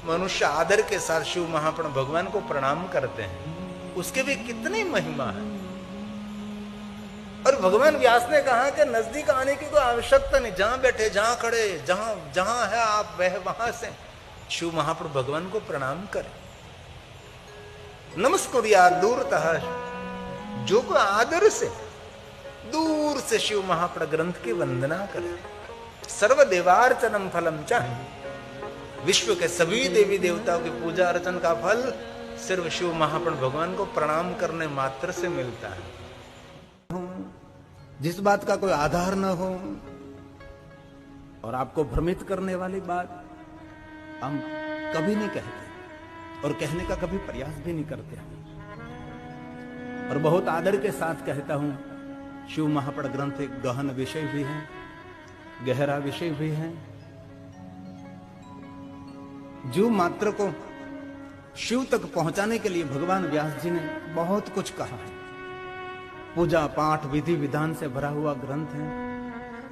मनुष्य आदर के साथ शिव महाप्राण भगवान को प्रणाम करते हैं, उसके भी कितनी महिमा है। और भगवान व्यास ने कहा कि नजदीक आने की कोई आवश्यकता नहीं, जहां बैठे, जहां खड़े, जहां जहां है आप वहां से शिव महाप्रभु भगवान को प्रणाम करें, नमस्कुरिया दूरतः। जो को आदर से दूर से शिव महाप्रभु ग्रंथ की वंदना करे, सर्व देवार्चनम फलम च, विश्व के सभी देवी देवताओं की पूजा अर्चन का फल सिर्फ शिव महाप्रभु भगवान को प्रणाम करने मात्र से मिलता है। जिस बात का कोई आधार न हो और आपको भ्रमित करने वाली बात हम कभी नहीं कहते और कहने का कभी प्रयास भी नहीं करते। और बहुत आदर के साथ कहता हूं, शिव महाप्राण ग्रंथ एक गहन विषय भी है, गहरा विषय भी है। जीव मात्र को शिव तक पहुंचाने के लिए भगवान व्यास जी ने बहुत कुछ कहा है। पूजा पाठ विधि विधान से भरा हुआ ग्रंथ है,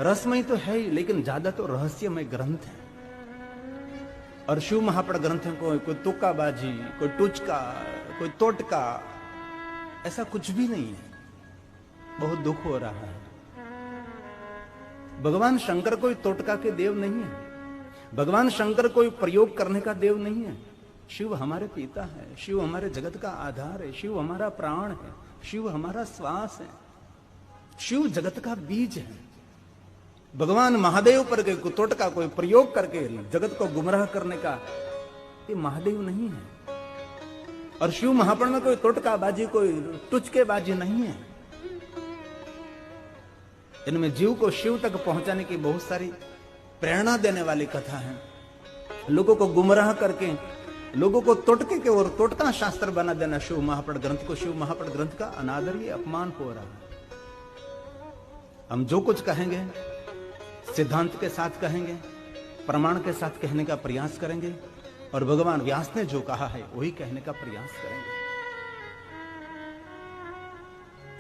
रसमय तो है ही लेकिन ज्यादा तो रहस्यमय ग्रंथ है। और शिव महाप्राण ग्रंथ को कोई तुक्काबाजी, कोई टुचका, कोई तोटका, ऐसा कुछ भी नहीं है। बहुत दुख हो रहा है। भगवान शंकर कोई तोटका के देव नहीं है, भगवान शंकर कोई प्रयोग करने का देव नहीं है। शिव हमारे पिता है, शिव हमारे जगत का आधार है, शिव हमारा प्राण है, शिव हमारा श्वास है, शिव जगत का बीज है। भगवान महादेव पर कोई तोटका, कोई प्रयोग करके जगत को गुमराह करने का ये महादेव नहीं है। और शिव महाप्राण में कोई तोटकाबाजी, कोई टुचकेबाजी नहीं है। इनमें जीव को शिव तक पहुंचाने की बहुत सारी प्रेरणा देने वाली कथा है। लोगों को गुमराह करके लोगों को तोटके के और तोटका शास्त्र बना देना शिव महाप्राण ग्रंथ को, शिव महाप्राण ग्रंथ का अनादर, ये अपमान हो रहा है। हम जो कुछ कहेंगे सिद्धांत के साथ कहेंगे, प्रमाण के साथ कहने का प्रयास करेंगे और भगवान व्यास ने जो कहा है वही कहने का प्रयास करेंगे।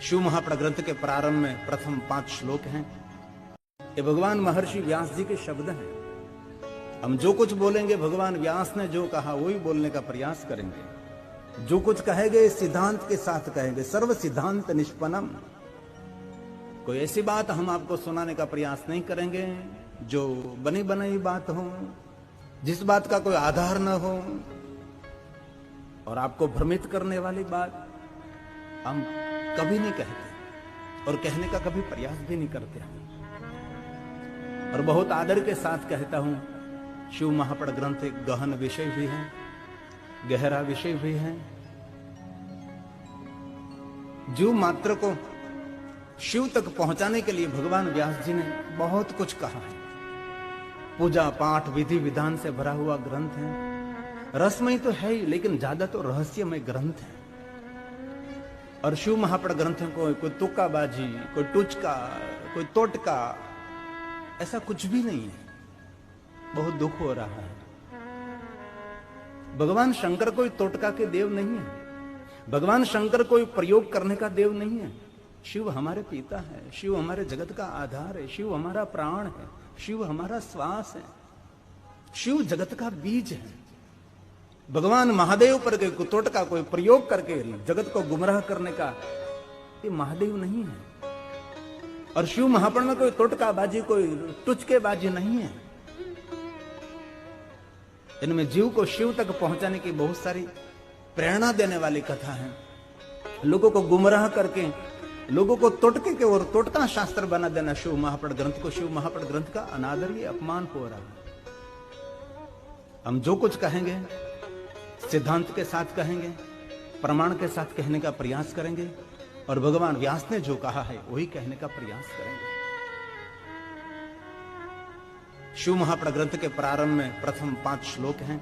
शिव महाप्राण ग्रंथ के प्रारंभ में प्रथम 5 श्लोक हैं। ये भगवान महर्षि व्यास जी के शब्द हैं। हम जो कुछ बोलेंगे भगवान व्यास ने जो कहा वही बोलने का प्रयास करेंगे। जो कुछ कहेंगे सिद्धांत के साथ कहेंगे, सर्व सिद्धांत निष्पन्नम। कोई ऐसी बात हम आपको सुनाने का प्रयास नहीं करेंगे जो बनी बनाई बात हो, जिस बात का कोई आधार न हो और आपको भ्रमित करने वाली बात हम कभी नहीं कहते और कहने का कभी प्रयास भी नहीं करते। और बहुत आदर के साथ कहता हूं, शिव महाप्राण ग्रंथ एक गहन विषय भी है, गहरा विषय भी है। जीव मात्र को शिव तक पहुंचाने के लिए भगवान व्यास जी ने बहुत कुछ कहा है। पूजा पाठ विधि विधान से भरा हुआ ग्रंथ है, रसमय तो है ही लेकिन ज्यादा तो रहस्यमय ग्रंथ है। और शिव महाप्राण ग्रंथ को कोई तुक्काबाजी, कोई टुचका, कोई तोटका, ऐसा कुछ भी नहीं है। बहुत दुख हो रहा है। भगवान शंकर कोई तोटका के देव नहीं है, भगवान शंकर कोई प्रयोग करने का देव नहीं है। शिव हमारे पिता है, शिव हमारे जगत का आधार है, शिव हमारा प्राण है, शिव हमारा श्वास है, शिव जगत का बीज है। भगवान महादेव पर कोई तोटका, कोई प्रयोग करके जगत को गुमराह करने का ये महादेव नहीं है। और शिव महाप्राण में कोई तोटकाबाजी, कोई टुचकेबाजी नहीं है। इनमें जीव को शिव तक पहुंचाने की बहुत सारी प्रेरणा देने वाली कथा है। लोगों को गुमराह करके लोगों को तोटके के और तोटका शास्त्र बना देना शिव महाप्राण ग्रंथ को, शिव महाप्राण ग्रंथ का अनादर, ये अपमान हो रहा है। हम जो कुछ कहेंगे सिद्धांत के साथ कहेंगे, प्रमाण के साथ कहने का प्रयास करेंगे और भगवान व्यास ने जो कहा है वही कहने का प्रयास करेंगे। शिव महाप्राण ग्रंथ के प्रारंभ में प्रथम 5 श्लोक हैं।